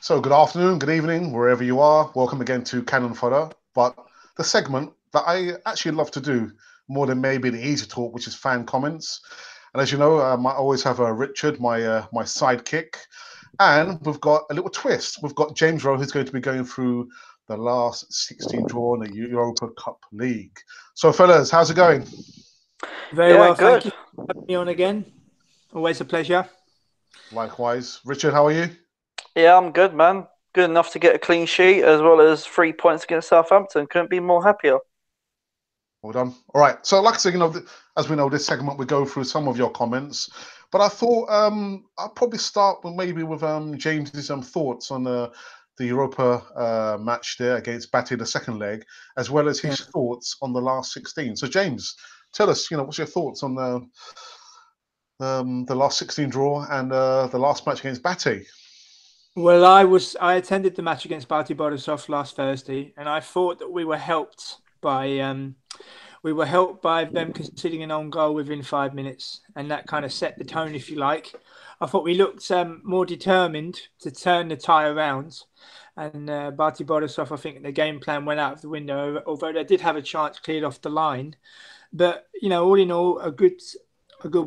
So, good afternoon, good evening, wherever you are. Welcome again to Cannon Fodder. But the segment that I actually love to do more than maybe the easy talk, which is fan comments. And as you know, I always have Richard, my sidekick, and we've got a little twist. We've got James Rowe, who's going to be going through the last 16 draw in the Europa Cup League. So, fellas, how's it going? Very Yeah, well, thank good. you for having me on again. Always a pleasure. Likewise, Richard, how are you? Yeah, I'm good, man. Good enough to get a clean sheet as well as 3 points against Southampton. Couldn't be more happier. Well done. All right. So, like I said, as we know, this segment we go through some of your comments, but I thought I'll probably start with James's thoughts on the Europa match there against Batty, the second leg, as well as Yeah. his thoughts on the last 16. So, James, tell us, what's your thoughts on the last 16 draw and the last match against Batty? Well, I attended the match against Barty Borisov last Thursday, and I thought that we were helped by them conceding an own goal within 5 minutes, and that kind of set the tone, if you like. I thought we looked more determined to turn the tie around, and Barty Borisov, I think the game plan went out of the window, although they did have a chance cleared off the line. But all in all, a good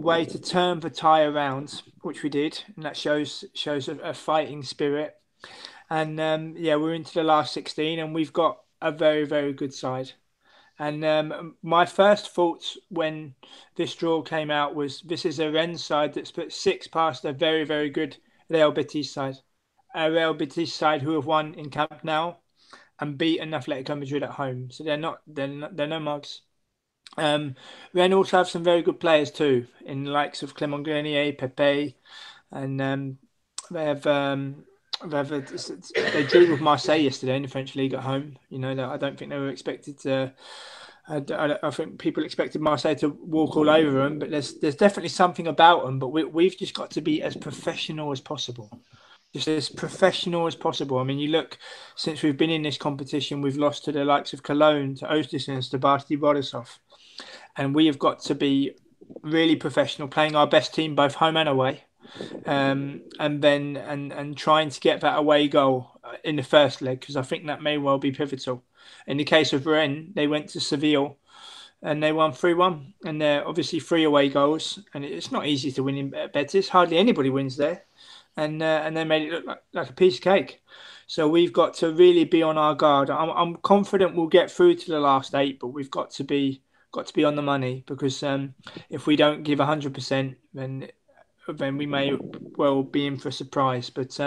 way to turn the tie around, which we did, and that shows a fighting spirit. And yeah, we're into the last 16, and we've got a very very good side. And my first thoughts when this draw came out was this is a Rennes side that's put six past a very very good Real Betis side, a Real Betis side who have won in Camp Nou and beaten Atletico Madrid at home. So they're no mugs. Rennes also have some very good players too, in the likes of Clement Grenier, Pepe, and they have they drew with Marseille yesterday in the French league at home. I don't think they were expected to. I think people expected Marseille to walk all over them, but there's definitely something about them. But we've just got to be as professional as possible. Just as professional as possible. I mean, you look, since we've been in this competition, we've lost to the likes of Cologne, to Ostersund, to Basti Borisov, and we have got to be really professional, playing our best team both home and away, and trying to get that away goal in the first leg, because I think that may well be pivotal. In the case of Rennes, they went to Seville and they won 3-1, and they're obviously three away goals, and it's not easy to win in Betis. Hardly anybody wins there, and they made it look like a piece of cake. So we've got to really be on our guard. I'm confident we'll get through to the last eight, but we've got to be on the money, because if we don't give 100%, then we may well be in for a surprise. But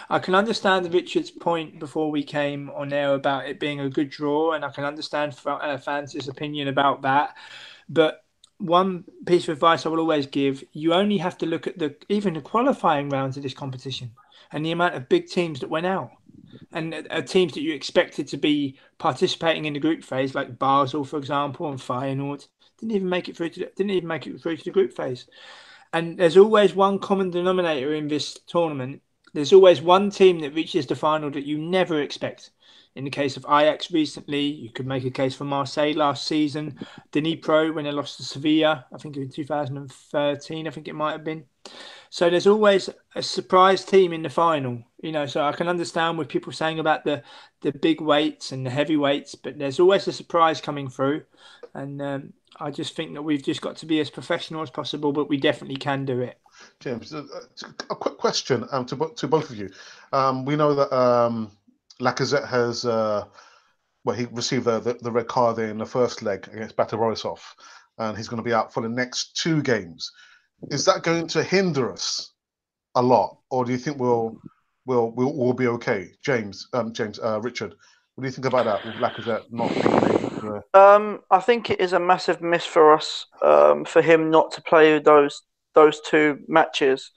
I can understand Richard's point before we came on air about it being a good draw, and I can understand fans' opinion about that. But one piece of advice I will always give: you only have to look at even the qualifying rounds of this competition and the amount of big teams that went out, and teams that you expected to be participating in the group phase, like Basel, for example, and Feyenoord, didn't even make it through to the group phase. And there's always one common denominator in this tournament. There's always one team that reaches the final that you never expect. In the case of Ajax recently, you could make a case for Marseille last season, Dnipro when they lost to Sevilla, I think in 2013, I think it might have been. So there's always a surprise team in the final, So I can understand with people saying about the big weights and the heavyweights, but there's always a surprise coming through, and I just think that we've just got to be as professional as possible, but we definitely can do it. James, a quick question to both of you. We know that Lacazette has he received the red card in the first leg against Bata Borisov, and he's going to be out for the next two games. Is that going to hinder us a lot, or do you think we'll be okay? Richard, what do you think about that with Lacazette not being able to? I think it is a massive miss for us, for him not to play those two matches.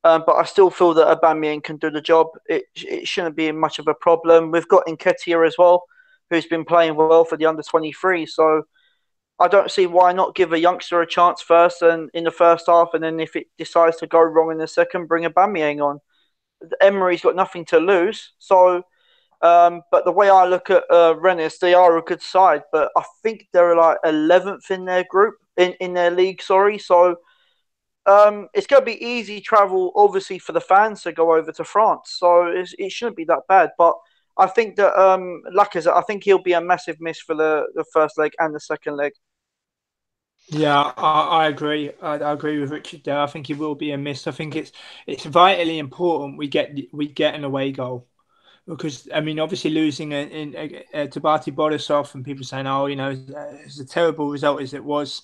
But I still feel that Aubameyang can do the job. It shouldn't be much of a problem. We've got Nketiah as well, who's been playing well for the under-23. So I don't see why not give a youngster a chance first and in the first half, and then if it decides to go wrong in the second, bring Aubameyang on. Emery's got nothing to lose. So, but the way I look at Rennes, they are a good side, but I think they're like 11th in their group, in their league. Sorry, so it's going to be easy travel, obviously, for the fans to go over to France. So it shouldn't be that bad. But I think that Lacazette, I think he'll be a massive miss for the first leg and the second leg. Yeah, I agree. I agree with Richard there. I think he will be a miss. I think it's vitally important we get an away goal. Because, I mean, obviously losing to Barty Borisov and people saying, oh, it's a terrible result as it was,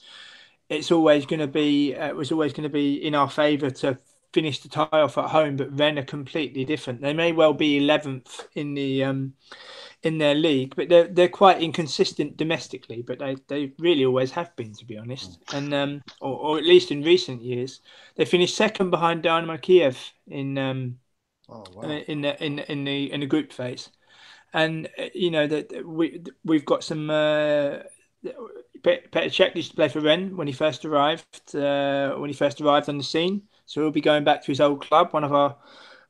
it's always going to be, it was always going to be in our favour to finish the tie off at home, but Rennes are completely different. They may well be 11th in their league, but they're quite inconsistent domestically, but they really always have been, to be honest. And or at least in recent years, they finished second behind Dynamo Kiev in the group phase, and that we've got some. Petr Cech used to play for Rennes when he first arrived. On the scene, so he'll be going back to his old club. One of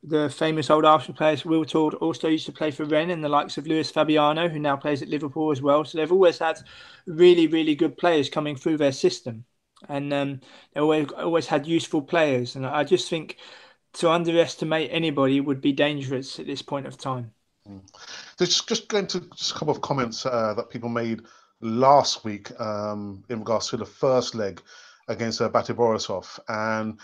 the famous old Arsenal players, Will Tord, also used to play for Rennes, and the likes of Luis Fabiano, who now plays at Liverpool as well. So they've always had really, really good players coming through their system, and they always had useful players. And I just think to underestimate anybody would be dangerous at this point of time. Just going to just a couple of comments that people made last week in regards to the first leg against Bate Borisov, and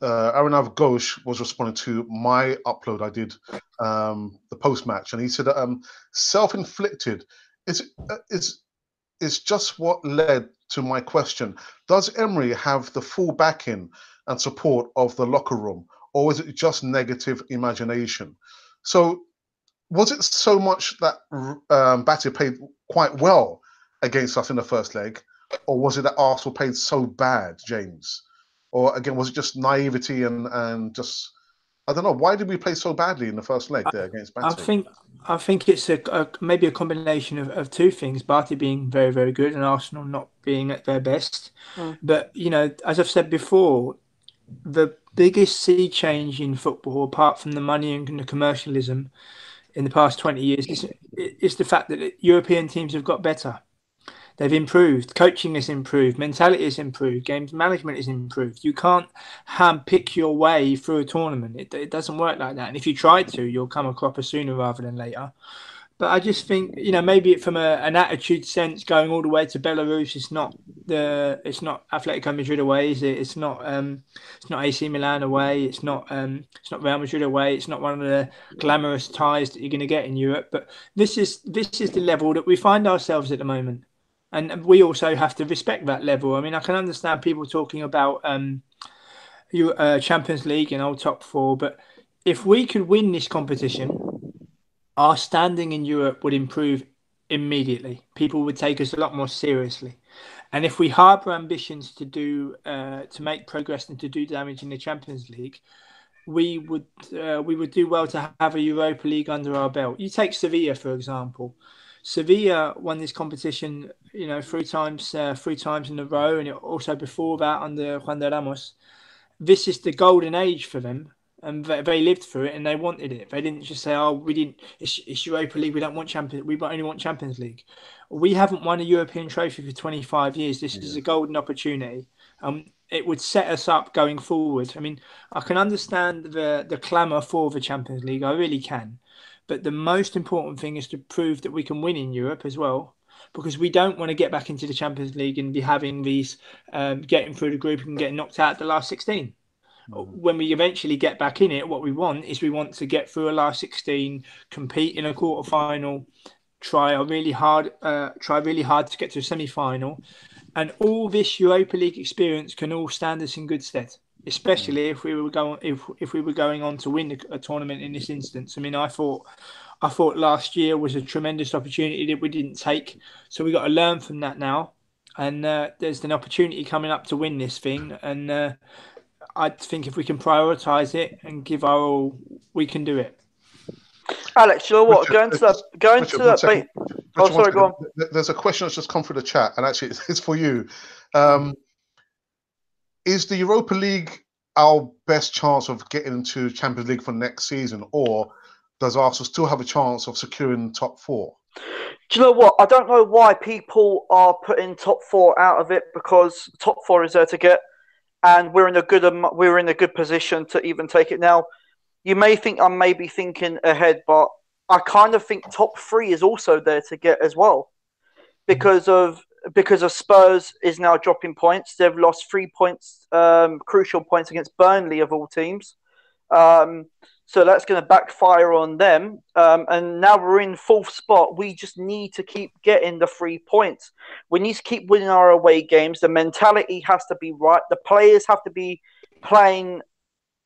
Arnav Ghosh was responding to my upload I did the post match, and he said that self-inflicted is just what led to my question. Does Emery have the full backing and support of the locker room, or is it just negative imagination? So was it so much that Bate played quite well against us in the first leg, or was it that Arsenal played so bad, James? Or again, was it just naivety and just, I don't know, why did we play so badly in the first leg there against Bate? I think it's maybe a combination of two things: Bate being very, very good and Arsenal not being at their best. But as I've said before, the biggest sea change in football, apart from the money and the commercialism in the past 20 years, is the fact that European teams have got better. They've improved. Coaching has improved. Mentality has improved. Games management has improved. You can't hand-pick your way through a tournament. It doesn't work like that. And if you try to, you'll come a cropper sooner rather than later. But I just think, maybe from an attitude sense, going all the way to Belarus, it's not Atletico Madrid away, is it? It's not AC Milan away. It's not Real Madrid away. It's not one of the glamorous ties that you're going to get in Europe. But this is the level that we find ourselves at the moment. And we also have to respect that level. I mean, I can understand people talking about Champions League and old top four, but if we could win this competition, our standing in Europe would improve immediately. People would take us a lot more seriously. And if we harbour ambitions to make progress and to do damage in the Champions League, we would do well to have a Europa League under our belt. You take Sevilla, for example. Sevilla won this competition, three times in a row, and also before that under Juan de Ramos. This is the golden age for them, and they lived through it, and they wanted it. They didn't just say, "Oh, we didn't. It's Europa League. We don't want Champions. We only want Champions League." We haven't won a European trophy for 25 years. This is a golden opportunity. It would set us up going forward. I mean, I can understand the clamour for the Champions League. I really can. But the most important thing is to prove that we can win in Europe as well, because we don't want to get back into the Champions League and be having these getting through the group and getting knocked out at the last 16. When we eventually get back in it, what we want to get through a last 16, compete in a quarterfinal, try really hard to get to a semi-final, and all this Europa League experience can all stand us in good stead. Especially if we were going on to win a tournament in this instance. I mean, I thought last year was a tremendous opportunity that we didn't take. So we got to learn from that now. And there's an opportunity coming up to win this thing. And I think if we can prioritise it and give our all, we can do it. Alex, you know what? Going to that. Oh, sorry, go on. There's a question that's just come through the chat, and actually it's for you. Is the Europa League our best chance of getting into Champions League for next season, or does Arsenal still have a chance of securing top four? Do you know what? I don't know why people are putting top four out of it, because top four is there to get. and we're in a good position to even take it. Now, you may think I'm maybe thinking ahead, but I kind of think top 3 is also there to get as well, because of Spurs is now dropping points. They've lost 3 points, crucial points against Burnley of all teams. So that's going to backfire on them. And now we're in 4th spot. We just need to keep getting the 3 points. We need to keep winning our away games. The mentality has to be right. The players have to be playing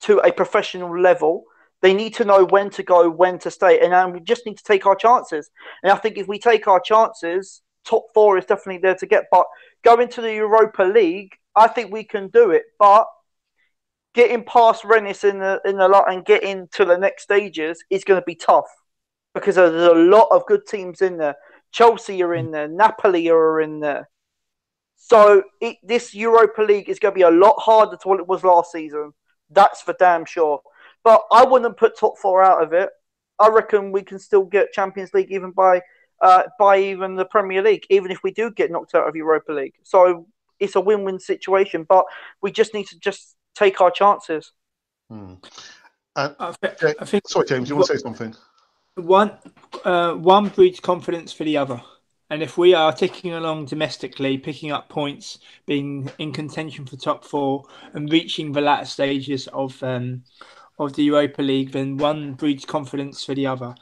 to a professional level. They need to know when to go, when to stay. And we just need to take our chances. And I think if we take our chances, top 4 is definitely there to get. But going to the Europa League, I think we can do it. But getting past Rennes in the lot and getting to the next stages is going to be tough, because there's a lot of good teams in there. Chelsea are in there. Napoli are in there. So this Europa League is going to be a lot harder to what it was last season. That's for damn sure. But I wouldn't put top 4 out of it. I reckon we can still get Champions League even by even the Premier League, even if we do get knocked out of Europa League. So it's a win-win situation, but we just need to take our chances. I think. Sorry, James, you want to say something? One breeds confidence for the other, and if we are ticking along domestically, picking up points, being in contention for top 4, and reaching the latter stages of the Europa League, then one breeds confidence for the other.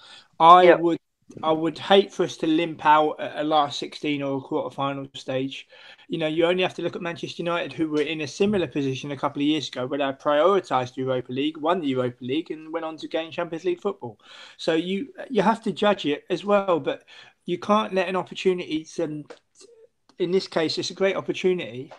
I would hate for us to limp out at a last 16 or a quarter-final stage. You know, you only have to look at Manchester United, who were in a similar position a couple of years ago, where they prioritised the Europa League, won the Europa League, and went on to gain Champions League football. So you have to judge it as well, but you can't let an opportunity in this case, it's a great opportunity.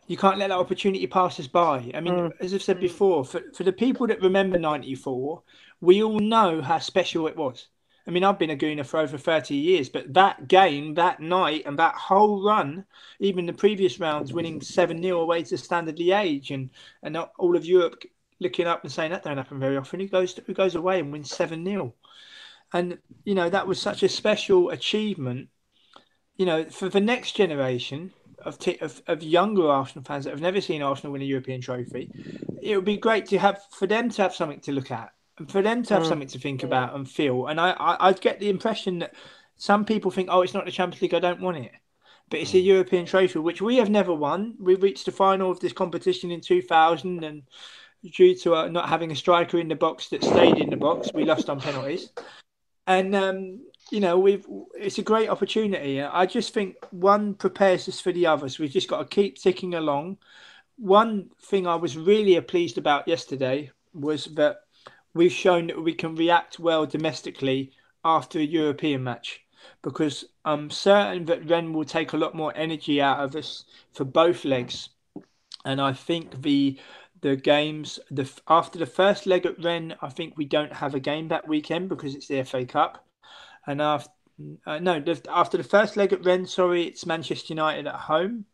You can't let that opportunity pass us by. I mean, as I've said before, for the people that remember 94, we all know how special it was. I mean, I've been a Gooner for over 30 years, but that game, that night, and that whole run, even the previous rounds, winning 7-0 away to Standard Liège, and all of Europe looking up and saying that don't happen very often. Who goes away and wins 7-0? And, you know, that was such a special achievement, you know, for the next generation of younger Arsenal fans that have never seen Arsenal win a European trophy. It would be great for them to have something to look at, and for them to have something to think about and feel. And I get the impression that some people think, oh, it's not the Champions League, I don't want it. But it's a European trophy, which we have never won. We reached the final of this competition in 2000, and due to not having a striker in the box that stayed in the box, we lost on penalties. And, you know, it's a great opportunity. I just think one prepares us for the other. So we've just got to keep ticking along. One thing I was really pleased about yesterday was that we've shown that we can react well domestically after a European match, because I'm certain that Rennes will take a lot more energy out of us for both legs. And I think the games after the first leg at Rennes, I think we don't have a game that weekend because it's the FA Cup. And after the first leg at Rennes, it's Manchester United at home.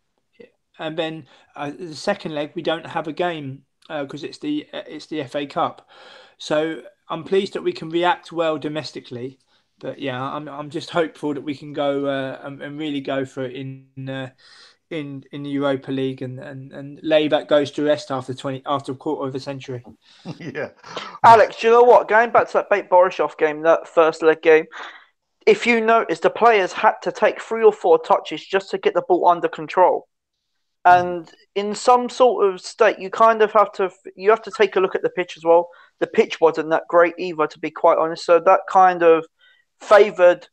And then the second leg, we don't have a game because it's the FA Cup. So I'm pleased that we can react well domestically, but yeah, I'm just hopeful that we can go and really go for it in the Europa League and lay that goes to rest after a quarter of a century. Yeah, Alex, do you know what? Going back to that Bate Borisov game, that first leg game, if you notice, the players had to take 3 or 4 touches just to get the ball under control. And in some sort of state, you kind of have to take a look at the pitch as well. The pitch wasn't that great either, to be quite honest. So that kind of favoured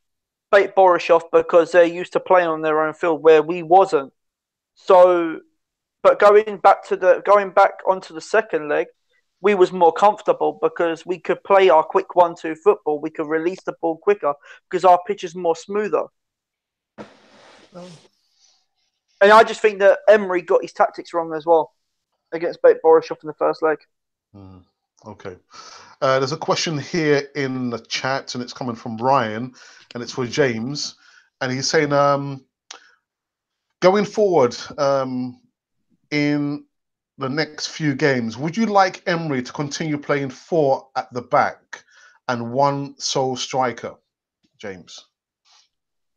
Bate Borisov because they're used to playing on their own field where we wasn't. So, but going back onto the second leg, we was more comfortable because we could play our quick 1-2 football. We could release the ball quicker because our pitch is more smoother. And I just think that Emery got his tactics wrong as well against Bate Borisov in the first leg. Okay. There's a question here in the chat, and it's coming from Ryan, and it's for James. And he's saying, going forward in the next few games, would you like Emery to continue playing 4 at the back and 1 sole striker, James?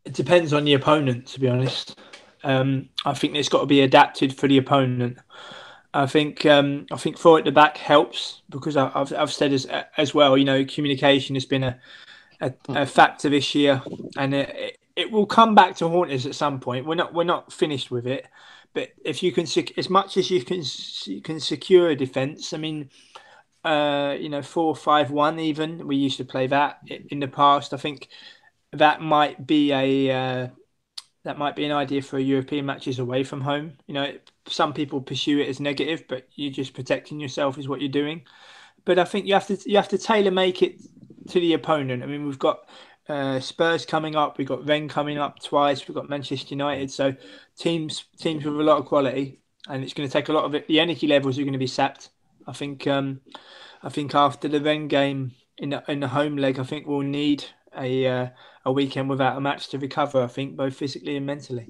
It depends on the opponent, to be honest. I think it's got to be adapted for the opponent. I think four at the back helps because I've said as well. You know, communication has been a factor this year, and it will come back to haunt us at some point. We're not finished with it, but if you can, as much as you can secure a defence. I mean, 4-5-1 even. We used to play that in the past. I think that might be an idea for European matches away from home. You know, some people pursue it as negative, but you're just protecting yourself is what you're doing. But I think you have to tailor make it to the opponent. I mean, we've got Spurs coming up, we've got Rennes coming up twice, we've got Manchester United. So teams with a lot of quality, and it's going to take a lot of it. The energy levels are going to be sapped. I think after the Rennes game in the home leg, I think we'll need a weekend without a match to recover. I think both physically and mentally.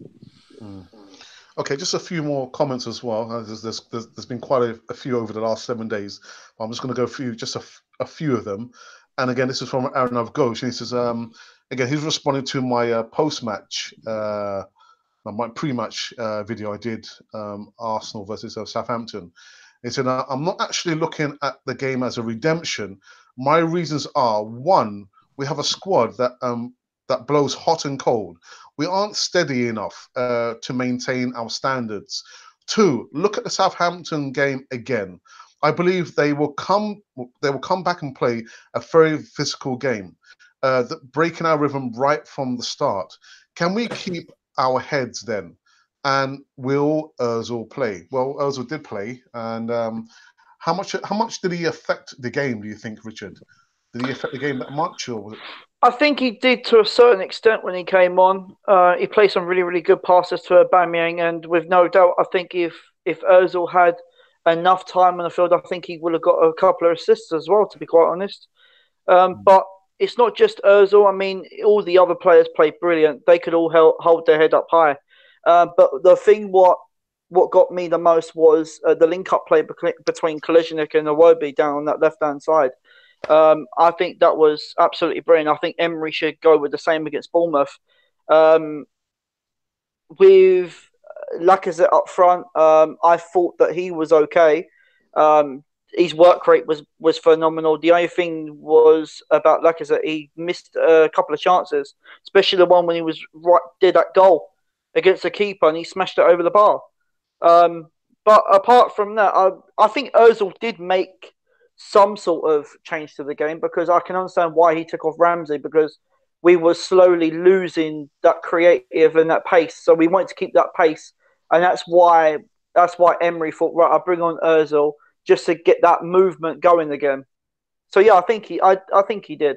Okay, just a few more comments as well. There's been quite a few over the last 7 days. I'm just going to go through just a few of them. And again, this is from Aaron of Ghost. He says, again, he's responding to my post-match, my pre-match video I did, Arsenal versus Southampton. He said, I'm not actually looking at the game as a redemption. My reasons are, one, we have a squad that blows hot and cold. We aren't steady enough to maintain our standards. Two, look at the Southampton game again. I believe they will come back and play a very physical game, breaking our rhythm right from the start. Can we keep our heads then? And will Ozil play? Well, Ozil did play, and how much did he affect the game? Do you think, Richard? Did he affect the game that much, or was it? I think he did to a certain extent when he came on. He played some really, really good passes to Aubameyang, and with no doubt, I think if Ozil had enough time on the field, I think he would have got a couple of assists as well, to be quite honest. But it's not just Ozil. I mean, all the other players played brilliant. They could all hold their head up high. But the thing what got me the most was the link-up play between Kolasinac and Iwobi down on that left-hand side. I think that was absolutely brilliant. I think Emery should go with the same against Bournemouth. With Lacazette up front, I thought that he was okay. His work rate was phenomenal. The only thing was about Lacazette, he missed a couple of chances, especially the one when he did that goal against the keeper and he smashed it over the bar. But apart from that, I think Ozil did make some sort of change to the game, because I can understand why he took off Ramsey, because we were slowly losing that creative and that pace. So we wanted to keep that pace, and that's why Emery thought, right, I'll bring on Ozil just to get that movement going again. So yeah, I think he did.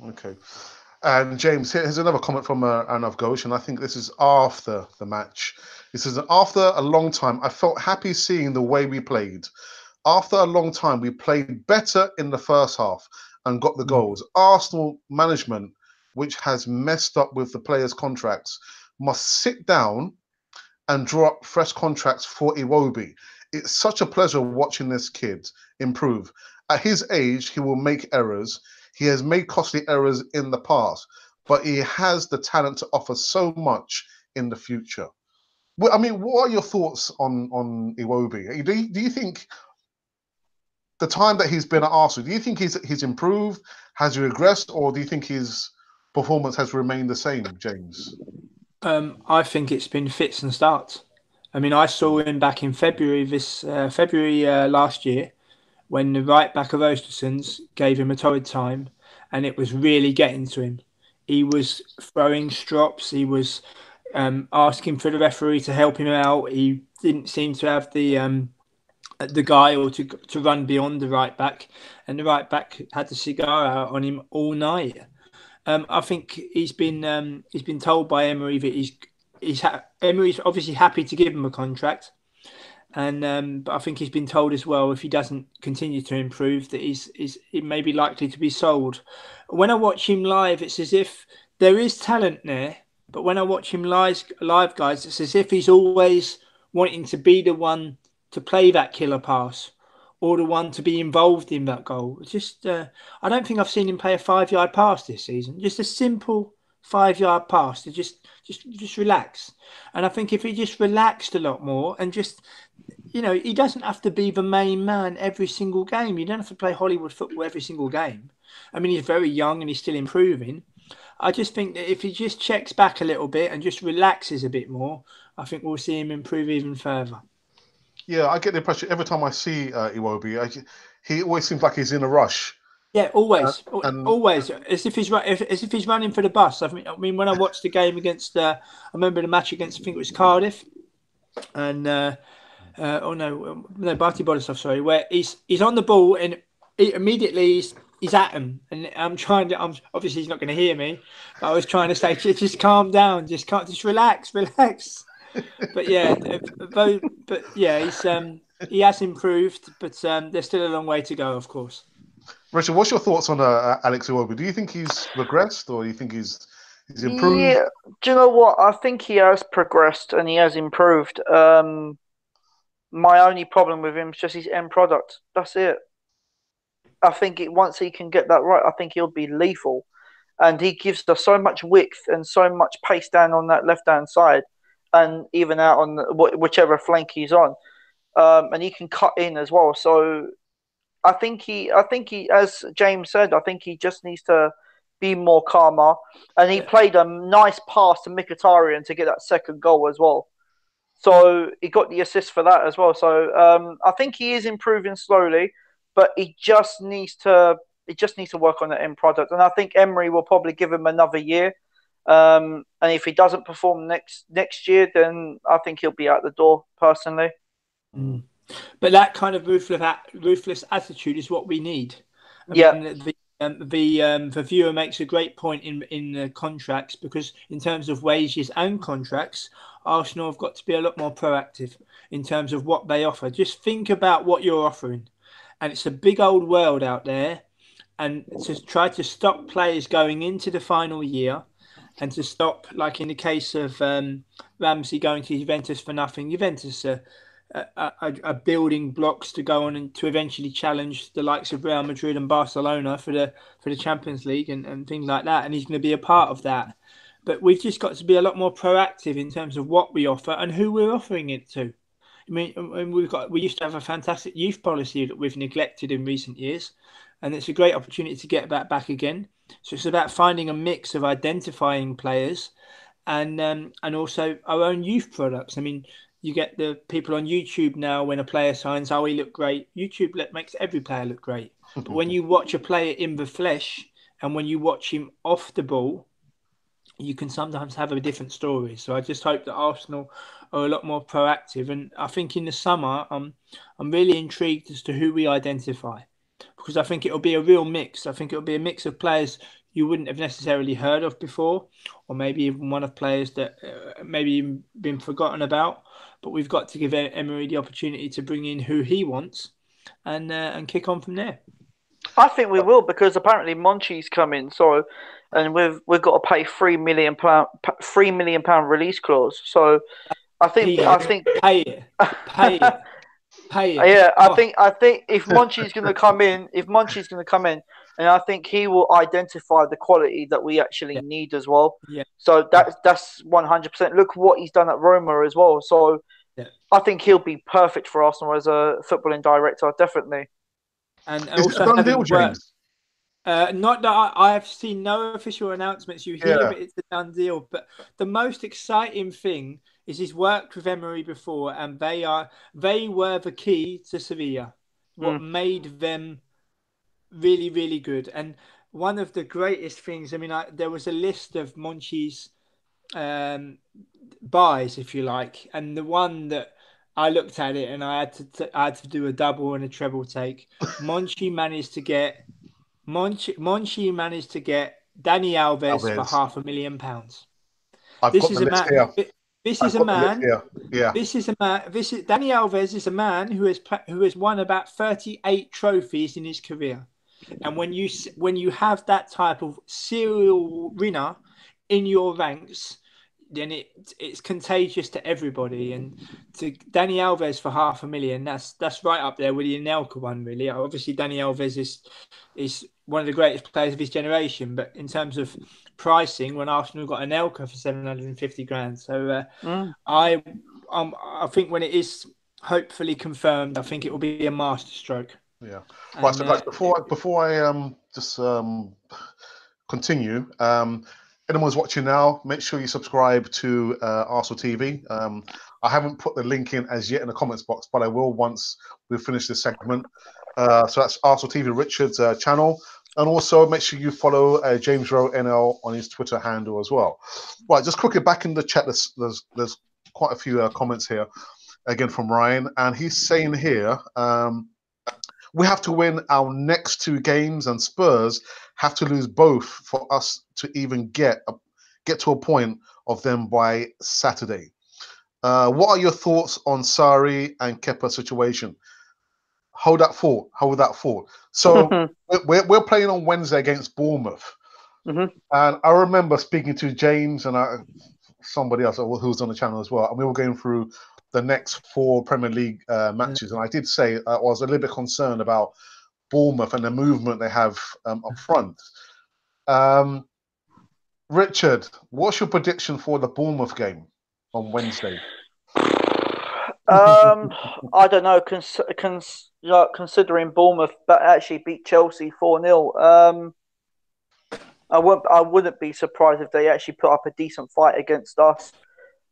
Okay. And James, here's another comment from Arnav Ghosh, and I think this is after the match. He says, after a long time, I felt happy seeing the way we played. After a long time, we played better in the first half and got the goals. Arsenal management, which has messed up with the players' contracts, must sit down and draw up fresh contracts for Iwobi. It's such a pleasure watching this kid improve. At his age, he will make errors. He has made costly errors in the past, but he has the talent to offer so much in the future. I mean, what are your thoughts on Iwobi? Do you think the time that he's been at Arsenal, do you think he's improved? Has he regressed, or do you think his performance has remained the same, James? I think it's been fits and starts. I mean, I saw him back in February last year, when the right back of Osterson's gave him a torrid time, and it was really getting to him. He was throwing strops. He was asking for the referee to help him out. He didn't seem to have the guile to run beyond the right back, and the right back had the cigar out on him all night. I think he's been told by Emery that Emery's obviously happy to give him a contract, and but I think he's been told as well, if he doesn't continue to improve, that he may be likely to be sold. When I watch him live, it's as if there is talent there, but when I watch him live, guys, it's as if he's always wanting to be the one to play that killer pass, or the one to be involved in that goal. It's just, I don't think I've seen him play a 5-yard pass this season. Just a simple 5-yard pass to just relax. And I think if he just relaxed a lot more and just, he doesn't have to be the main man every single game. You don't have to play Hollywood football every single game. I mean, he's very young and he's still improving. I just think that if he just checks back a little bit and just relaxes a bit more, I think we'll see him improve even further. Yeah, I get the impression every time I see Iwobi, he always seems like he's in a rush. Yeah, always, always, as if he's running for the bus. I mean, when I watched the game against, I remember the match against, I think it was Cardiff, and Barty Borisov, sorry, where he's on the ball and immediately he's at him, and I'm obviously he's not going to hear me, but I was trying to say just calm down, just relax. But yeah, he has improved, but there's still a long way to go, of course. Richard, what's your thoughts on Alex Iwobi? Do you think he's regressed, or do you think he's improved? Yeah, do you know what? I think he has progressed and he has improved. My only problem with him is just his end product. That's it. I think once he can get that right, I think he'll be lethal. And he gives us so much width and so much pace down on that left-hand side, and even out on whichever flank he's on. And he can cut in as well. So I think he, as James said, I think he just needs to be more calmer. And he played a nice pass to Mkhitaryan to get that second goal as well. So he got the assist for that as well. So I think he is improving slowly, but he just needs to work on the end product. And I think Emery will probably give him another year. And if he doesn't perform next year, then I think he'll be out the door personally. Mm. But that kind of ruthless attitude is what we need. I mean, the viewer makes a great point in the contracts, because in terms of wages and contracts, Arsenal have got to be a lot more proactive in terms of what they offer. Just think about what you're offering. And it's a big old world out there. And to try to stop players going into the final year, and to stop, like in the case of Ramsey going to Juventus for nothing. Juventus are building blocks to go on and to eventually challenge the likes of Real Madrid and Barcelona for the Champions League and things like that. And he's going to be a part of that. But we've just got to be a lot more proactive in terms of what we offer and who we're offering it to. I mean, we used to have a fantastic youth policy that we've neglected in recent years, and it's a great opportunity to get that back again. So it's about finding a mix of identifying players and also our own youth products. I mean, you get the people on YouTube now, when a player signs, oh, he looked great. YouTube makes every player look great. But when you watch a player in the flesh and when you watch him off the ball, you can sometimes have a different story. So I just hope that Arsenal are a lot more proactive. And I think in the summer, I'm really intrigued as to who we identify, because I think it'll be a real mix. I think it'll be a mix of players you wouldn't have necessarily heard of before, or maybe even one of players that maybe even been forgotten about. But we've got to give Emery the opportunity to bring in who he wants and kick on from there. I think we will, because apparently Monchi's coming. So, and we've got to pay £3 million release clause. So, I think pay it. Yeah, I think if Monchi's going to come in, and I think he will identify the quality that we actually need as well. Yeah. So that's 100%. Look what he's done at Roma as well. So I think he'll be perfect for Arsenal as a footballing director, definitely. And is also it a done deal, James? Not that I have seen no official announcements. You hear it's a done deal, but the most exciting thing is he's worked with Emery before, and they were the key to Sevilla. What made them really, really good. And one of the greatest things, I mean, there was a list of Monchi's buys, if you like, and the one that I looked at it and I had to do a double and a treble take. Monchi managed to get Dani Alves for £500,000. Dani Alves is a man who has won about 38 trophies in his career. And when you have that type of serial winner in your ranks, then it's contagious to everybody. And to Dani Alves for £500,000, that's right up there with the Anelka one, really. Obviously, Dani Alves is one of the greatest players of his generation, but in terms of pricing, when Arsenal got Anelka for 750 grand, so I think when it is hopefully confirmed, I think it will be a masterstroke. Yeah. Right. So, And, guys, before I just continue, anyone's watching now, make sure you subscribe to Arsenal TV. I haven't put the link in as yet in the comments box, but I will once we finish this segment. So that's Arsenal TV Richard's channel. And also make sure you follow James Rowe NL on his Twitter handle as well. Right, just quickly back in the chat, there's quite a few comments here, again from Ryan. And he's saying here, we have to win our next 2 games, and Spurs have to lose both for us to even get to a point of them by Saturday. What are your thoughts on Sarri and Kepa's situation? Hold that thought. So we're playing on Wednesday against Bournemouth, and I remember speaking to James and somebody else who was on the channel as well, and we were going through the next 4 Premier League matches, and I did say I was a little bit concerned about Bournemouth and the movement they have up front. Richard, what's your prediction for the Bournemouth game on Wednesday? I don't know. Considering Bournemouth but actually beat Chelsea 4-0, I wouldn't be surprised if they actually put up a decent fight against us.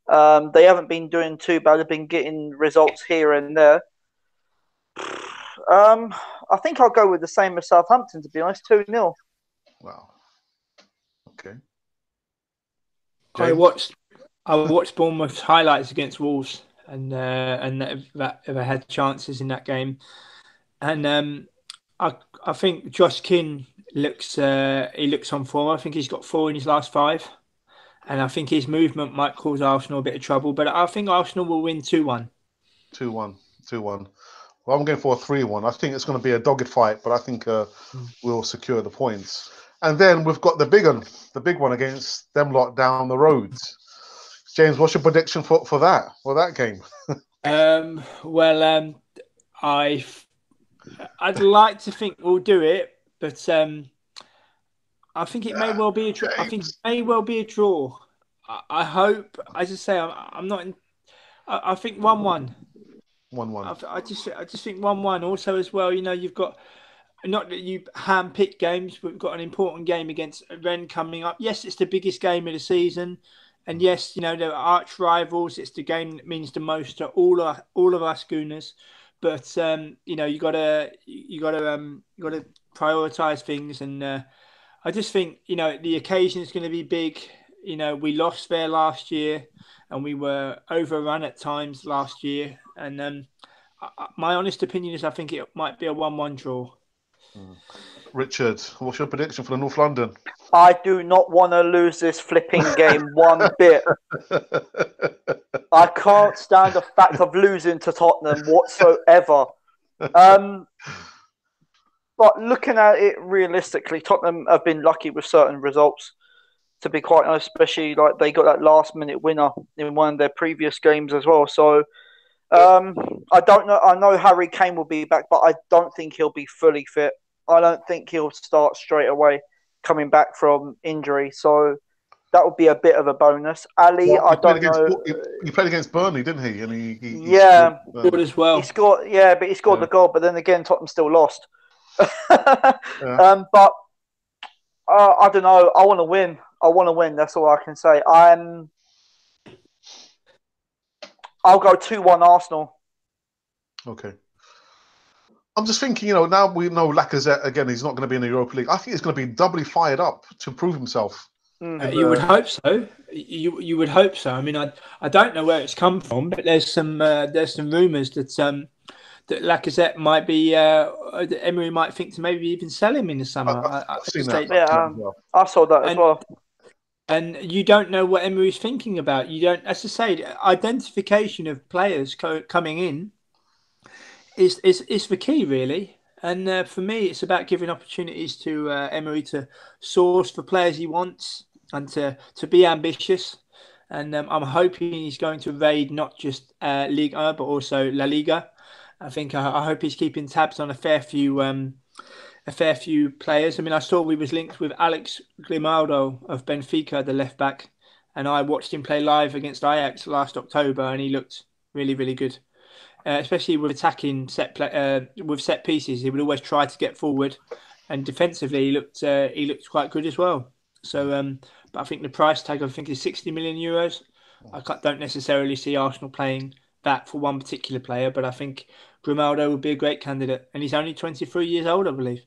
They haven't been doing too bad. They've been getting results here and there. I think I'll go with the same as Southampton, to be honest, 2-0. Wow. Okay. I watched Bournemouth's highlights against Wolves, and that had chances in that game, and I think Josh King looks on form. I think he's got 4 in his last 5, and I think his movement might cause Arsenal a bit of trouble. But I think Arsenal will win 2-1. 2-1. Well, I'm going for a 3-1. I think it's going to be a dogged fight, but I think we'll secure the points. And then we've got the big one against them lot down the road. James, what's your prediction for that game? I'd like to think we'll do it, but I think it may well be a draw. I think it may well be a draw. I hope. As I say, I'm not. I think 1-1. 1-1. I just think 1-1. Also, as well, you've got, not that you hand-pick games, but we've got an important game against Rennes coming up. Yes, it's the biggest game of the season, and yes, they're arch rivals. It's the game that means the most to all of us Gooners. But you gotta prioritize things, and I just think the occasion is going to be big. We lost there last year, and we were overrun at times last year. And my honest opinion is I think it might be a 1-1 draw. Richard, what's your prediction for the North London? I do not want to lose this flipping game one bit. I can't stand the fact of losing to Tottenham whatsoever. But looking at it realistically, Tottenham have been lucky with certain results, to be quite honest, especially like they got that last-minute winner in one of their previous games as well. So I don't know. I know Harry Kane will be back, but I don't think he'll be fully fit. I don't think he'll start straight away coming back from injury. So that would be a bit of a bonus. Ali, I don't know. He played against Burnley, didn't he? And he scored as well. He scored the goal. But then again, Tottenham still lost. But I don't know. I want to win. That's all I can say. I'll go 2-1 Arsenal. Okay. I'm just thinking, now we know Lacazette again. He's not going to be in the Europa League. I think he's going to be doubly fired up to prove himself. You would hope so. You would hope so. I mean, I don't know where it's come from, but there's some rumours that that Lacazette might be. Emery might think to maybe even sell him in the summer. I've seen that. Yeah, I saw that as well. And you don't know what Emery's thinking about. You don't, as I say, identification of players coming in is the key, really. And for me, it's about giving opportunities to Emery to source for players he wants and to be ambitious. And I'm hoping he's going to raid not just Ligue 1, but also La Liga. I hope he's keeping tabs on a fair few players. I mean, I saw we was linked with Alex Grimaldo of Benfica, the left back, and I watched him play live against Ajax last October, and he looked really, really good. especially with attacking with set pieces. He would always try to get forward, and defensively he looked quite good as well. So, but I think the price tag, I think, is 60 million euros. I don't necessarily see Arsenal playing that for one particular player, but I think Grimaldo would be a great candidate, and he's only 23 years old, I believe.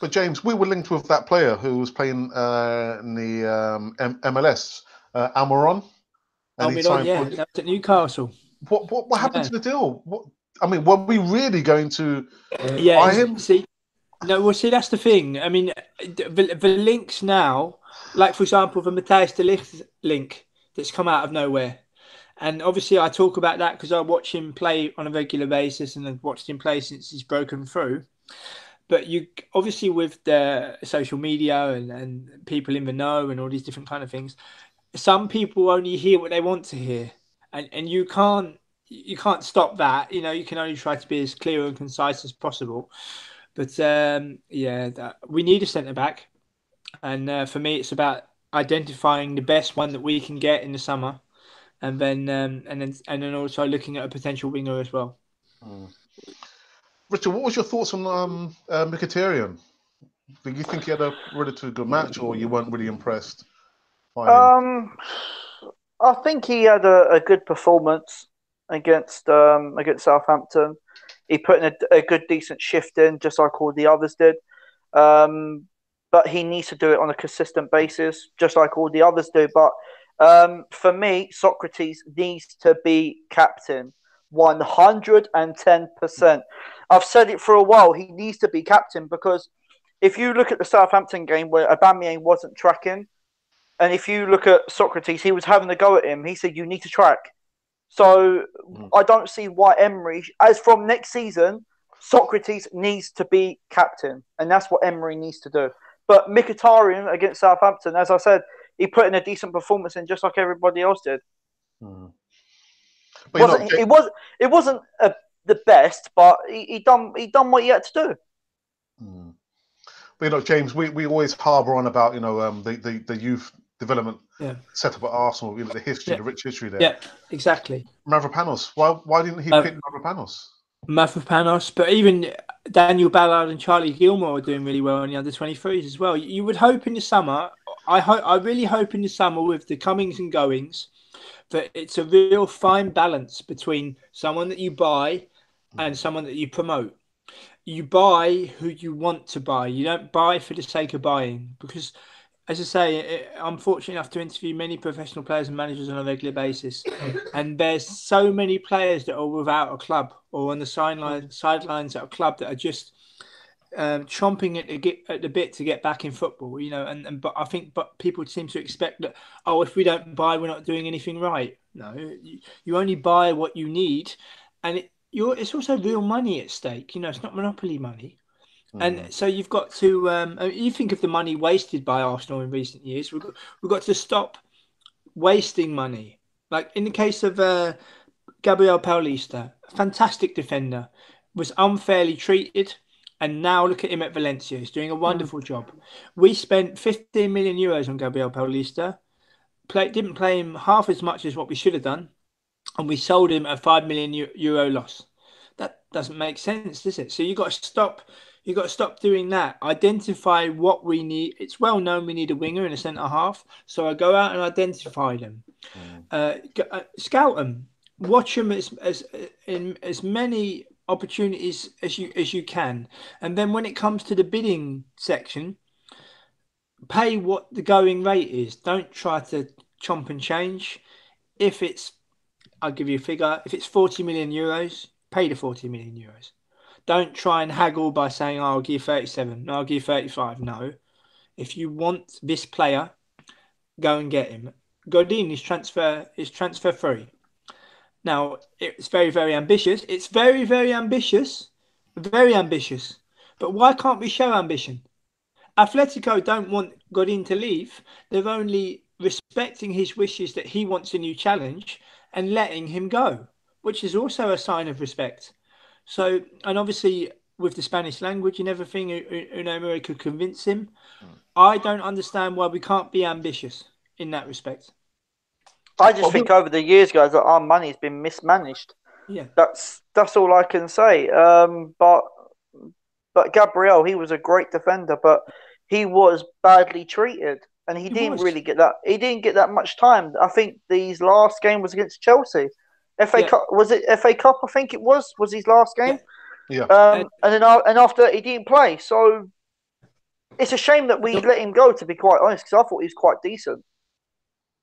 But James, we were linked with that player who was playing in the MLS, Almiron. Almiron, yeah, that was at Newcastle. What happened to the deal? Were we really going to buy him? See, that's the thing. I mean, the links now, like for example, the Matthijs de Ligt link that's come out of nowhere. And obviously I talk about that because I watch him play on a regular basis and I've watched him play since he's broken through. But you obviously with the social media and people in the know and all these different kind of things, some people only hear what they want to hear. And you can't stop that. You know, you can only try to be as clear and concise as possible. But we need a centre back. And for me, it's about identifying the best one that we can get in the summer. And then also looking at a potential winger as well. Richard, what was your thoughts on Mkhitaryan? Did you think he had a relatively good match, or you weren't really impressed by him? I think he had a good performance against Southampton. He put in a good, decent shift in, just like all the others did. But he needs to do it on a consistent basis, just like all the others do. But for me, Socrates needs to be captain, 110%. I've said it for a while. He needs to be captain because if you look at the Southampton game where Aubameyang wasn't tracking, and if you look at Socrates, he was having a go at him. He said, "You need to track." So I don't see why Emery, as from next season, Socrates needs to be captain, and that's what Emery needs to do. But Mkhitaryan against Southampton, as I said, he put in a decent performance in just like everybody else did. It wasn't the best, but he done what he had to do. But James, we always harbour on about the youth development set up at Arsenal, the history, the rich history there. Yeah, exactly. Mavropanos, why didn't he pick Mavropanos? Mavropanos, but even Daniel Ballard and Charlie Gilmore are doing really well in the under-23s as well. You would hope in the summer, I really hope in the summer with the comings and goings, that it's a real fine balance between someone that you buy and someone that you promote. You buy who you want to buy. You don't buy for the sake of buying because, as I say, I'm fortunate enough to interview many professional players and managers on a regular basis. And there's so many players that are without a club or on the sidelines at a club that are just chomping at the bit to get back in football, but I think people seem to expect that, if we don't buy, we're not doing anything right. No, you only buy what you need. And it's also real money at stake. It's not monopoly money. And so you've got to, you think of the money wasted by Arsenal in recent years. We've got to stop wasting money. Like in the case of Gabriel Paulista, a fantastic defender, was unfairly treated. And now look at him at Valencia. He's doing a wonderful job. We spent 15 million euros on Gabriel Paulista. Didn't play him half as much as what we should have done. And we sold him a 5 million euro loss. That doesn't make sense, does it? So you've got to stop. You've got to stop doing that. Identify what we need. It's well known we need a winger and a centre half. So I go out and identify them. Scout them. Watch them in as many opportunities as you can. And then when it comes to the bidding section, pay what the going rate is. Don't try to chomp and change. I'll give you a figure. If it's 40 million euros, pay the 40 million euros. Don't try and haggle by saying, I'll give 37. No, I'll give 35. No. If you want this player, go and get him. Godin is transfer free. Now, it's very, very ambitious. It's very, very ambitious. Very ambitious. But why can't we show ambition? Atletico don't want Godin to leave. They're only respecting his wishes that he wants a new challenge and letting him go, which is also a sign of respect. So, and obviously with the Spanish language and everything, Unai Emery could convince him. I don't understand why we can't be ambitious in that respect. I just think over the years, guys, that our money has been mismanaged. Yeah. That's all I can say. But Gabriel, he was a great defender, but he was badly treated, and he He didn't was. really get that. He didn't get that much time. I think his last game was against Chelsea. FA Yeah. Cup, was it FA Cup? I think it was his last Yeah. game. Yeah. And after that, he didn't play. So it's a shame that we let him go. To be quite honest, because I thought he was quite decent.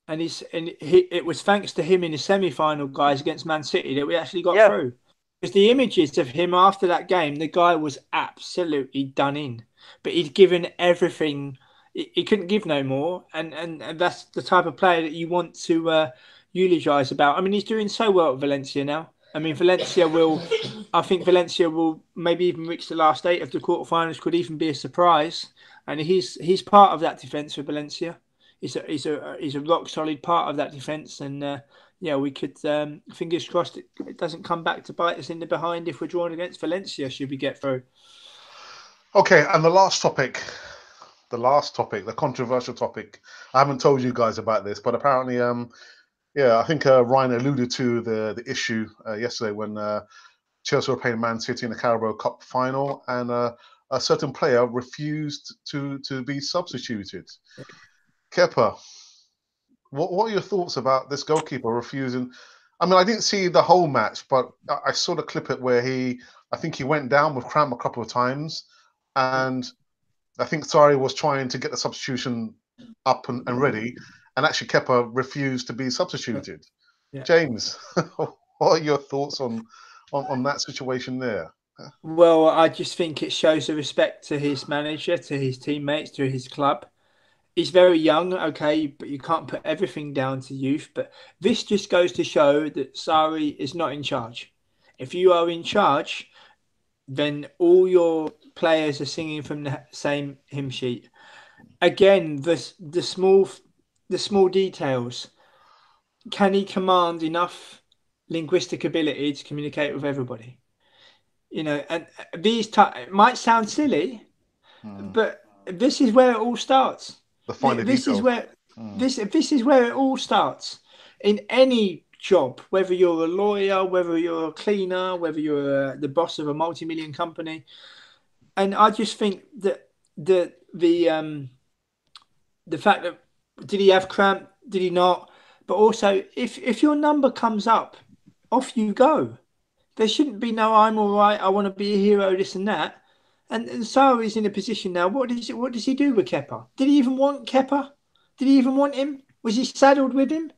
It was thanks to him in the semi-final, guys, against Man City that we actually got Yeah, through. Because the images of him after that game, the guy was absolutely done in. But he'd given everything. He couldn't give no more, and that's the type of player that you want to eulogise about. I mean, he's doing so well at Valencia now. I mean, I think Valencia will maybe even reach the last eight of the quarterfinals. Could even be a surprise, and he's part of that defence for Valencia. He's a rock solid part of that defence, and yeah, we could fingers crossed it doesn't come back to bite us in the behind if we're drawn against Valencia. Should we get through? Okay, and the last topic, the controversial topic. I haven't told you guys about this, but apparently, yeah, I think Ryan alluded to the issue yesterday when Chelsea were playing Man City in the Carabao Cup final, and a certain player refused to be substituted. Kepa, what are your thoughts about this goalkeeper refusing? I mean, I didn't see the whole match, but I saw the clip it where I think he went down with cramp a couple of times, and I think Sarri was trying to get the substitution up and ready, and actually Kepa refused to be substituted. Yeah. James, what are your thoughts on that situation there? Well, I just think it shows the respect to his manager, to his teammates, to his club. He's very young, okay, but you can't put everything down to youth. But this just goes to show that Sarri is not in charge. If you are in charge, then all your players are singing from the same hymn sheet. Again, the small details. Can he command enough linguistic ability to communicate with everybody? You know, and it might sound silly, but this is where it all starts. The finer This is details. where this is where it all starts in any job, whether you're a lawyer, whether you're a cleaner, whether you're the boss of a multi-million company. And I just think that the fact that did he have cramp, did he not? But also, if your number comes up, off you go. There shouldn't be no I'm all right, I want to be a hero, this and that. And Sarri's in a position now. What does he do with Kepa? Did he even want Kepa? Did he even want him? Was he saddled with him?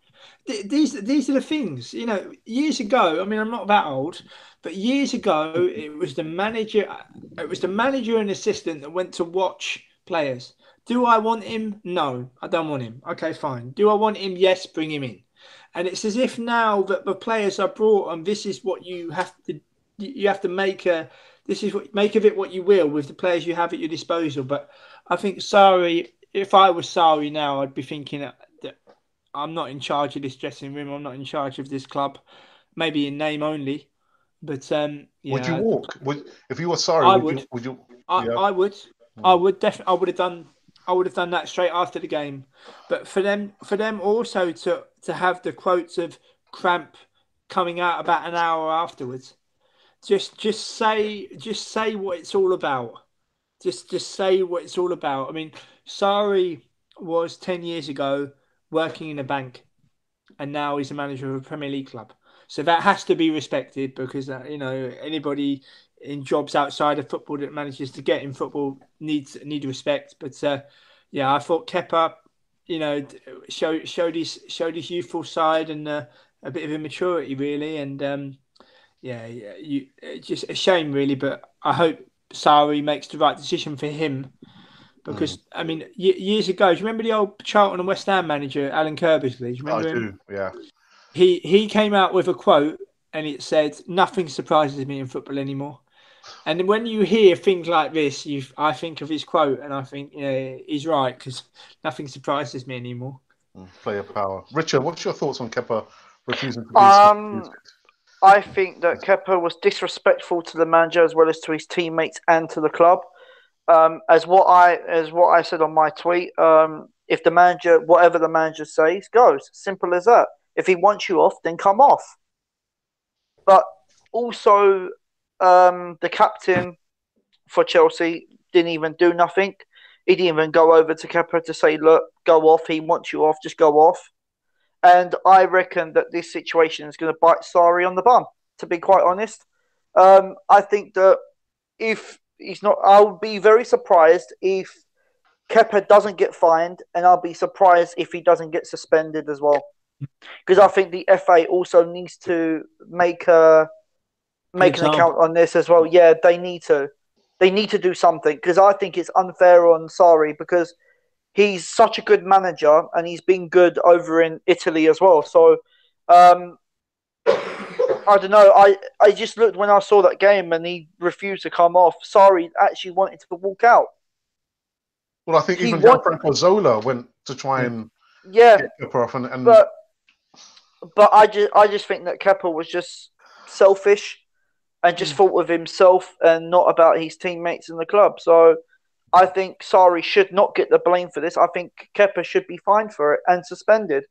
These are the things. You know, years ago, I mean, I'm not that old, but years ago it was the manager and assistant that went to watch players. Do I want him? No, I don't want him. Okay, fine. Do I want him? Yes, bring him in. And it's as if now that the players are brought and this is what you have to make make of it what you will with the players you have at your disposal. But I think Sarri, if I was Sarri now, I'd be thinking that I'm not in charge of this dressing room. I'm not in charge of this club. Maybe in name only, but Would you yeah, walk? If you were sorry, I would you? would. Would you? Yeah. I would. I would definitely. I would have done that straight after the game. But for them also to have the quotes of cramp coming out about an hour afterwards, just say what it's all about. Just say what it's all about. I mean, Sarri was 10 years ago working in a bank, and now he's a manager of a Premier League club. So that has to be respected because you know anybody in jobs outside of football that manages to get in football need respect. But yeah, I thought Kepa, you know, showed his youthful side and a bit of immaturity really, and it's just a shame really. But I hope Sarri makes the right decision for him. Because I mean, years ago, do you remember the old Charlton and West Ham manager Alan Curbishley? Do you remember I him? do. Yeah. He came out with a quote, and it said, "Nothing surprises me in football anymore." And when you hear things like this, I think of his quote, and I think, yeah, he's right because nothing surprises me anymore. Player power. Richard, what's your thoughts on Kepa refusing to be substituted? I think that Kepa was disrespectful to the manager as well as to his teammates and to the club. As what I said on my tweet, if the manager, whatever the manager says, goes. Simple as that. If he wants you off, then come off. But also, the captain for Chelsea didn't even do nothing. He didn't even go over to Kepa to say, "Look, go off. He wants you off. Just go off." And I reckon that this situation is going to bite Sarri on the bum. To be quite honest, I think that if he's not, I'll be very surprised if Kepa doesn't get fined, and I'll be surprised if he doesn't get suspended as well. Because I think the FA also needs to make an account on this as well. Yeah, they need to. They need to do something, because I think it's unfair on Sarri, because he's such a good manager and he's been good over in Italy as well. So I don't know. I just looked when I saw that game and he refused to come off. Sarri actually wanted to walk out. Well, I think even Gianfranco Zola went to try and get Kepa off, and but I just think that Kepa was just selfish and just thought of himself and not about his teammates in the club. So I think Sarri should not get the blame for this. I think Kepa should be fined for it and suspended.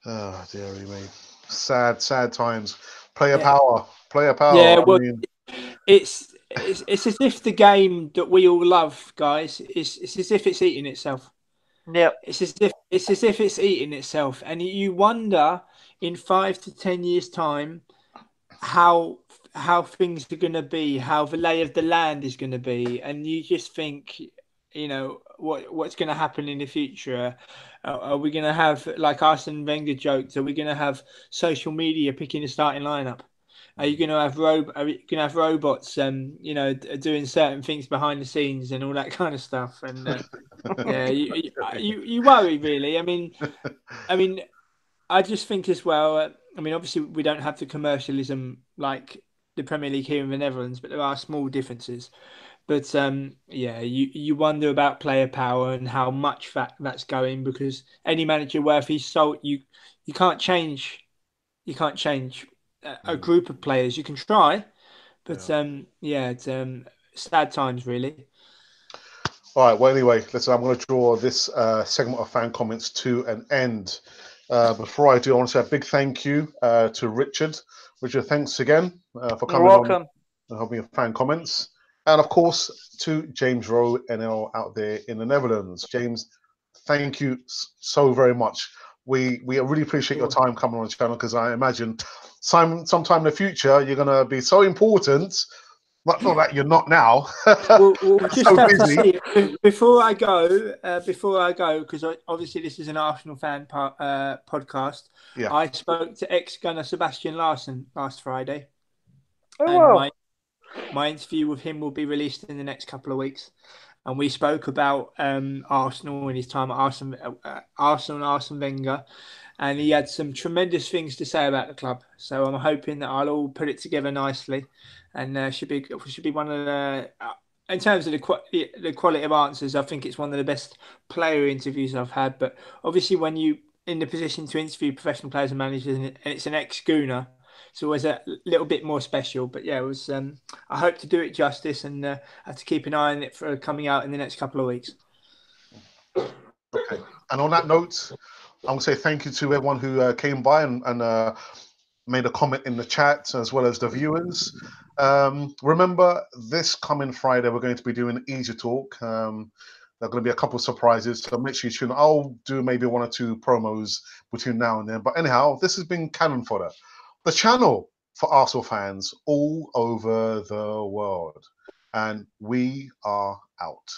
Oh, dearie me. Sad times. Player power. Yeah, well, it's as if the game that we all love, guys, it's as if it's eating itself. Yeah. It's as if it's eating itself. And you wonder in 5 to 10 years' time how things are going to be, how the lay of the land is going to be, and you just think, you know, what's going to happen in the future. Are we going to have, like Arsene Wenger joked, are we going to have social media picking the starting lineup? Are you going to have robots, you know, doing certain things behind the scenes and all that kind of stuff? And yeah, you worry really. I mean, I just think as well. I mean, obviously we don't have the commercialism like the Premier League here in the Netherlands, but there are small differences. But yeah, you wonder about player power and how much that's going, because any manager worth his salt, you can't change. You can't change a group of players. You can try, but yeah, it's sad times really. All right. Well, anyway, listen, I'm going to draw this segment of fan comments to an end. Before I do, I want to say a big thank you to Richard. Richard, thanks again for coming on and helping with fan comments. And of course, to James Rowe NL out there in the Netherlands. James, thank you so very much. We really appreciate your time coming on the channel, because I imagine sometime in the future you're going to be so important. Not that you're not now. We'll just have to say, before I go, because obviously this is an Arsenal fan podcast. Yeah. I spoke to ex-gunner Sebastian Larsson last Friday. Oh, and my interview with him will be released in the next couple of weeks. And we spoke about Arsenal and his time at Arsenal and Arsene Wenger. And he had some tremendous things to say about the club. So I'm hoping that I'll all put it together nicely, and should be one of the, in terms of the quality of answers, I think it's one of the best player interviews I've had. But obviously, when you in the position to interview professional players and managers, and it's an ex-Gooner, it's always a little bit more special. But yeah, it was. I hope to do it justice, and have to keep an eye on it for coming out in the next couple of weeks. Okay. And on that note, I'm going to say thank you to everyone who came by and made a comment in the chat, as well as the viewers. Remember, this coming Friday, we're going to be doing Easy Talk. There are going to be a couple of surprises, so make sure you tune in. I'll do maybe 1 or 2 promos between now and then. But anyhow, this has been Cannon Fodder, the channel for Arsenal fans all over the world. And we are out.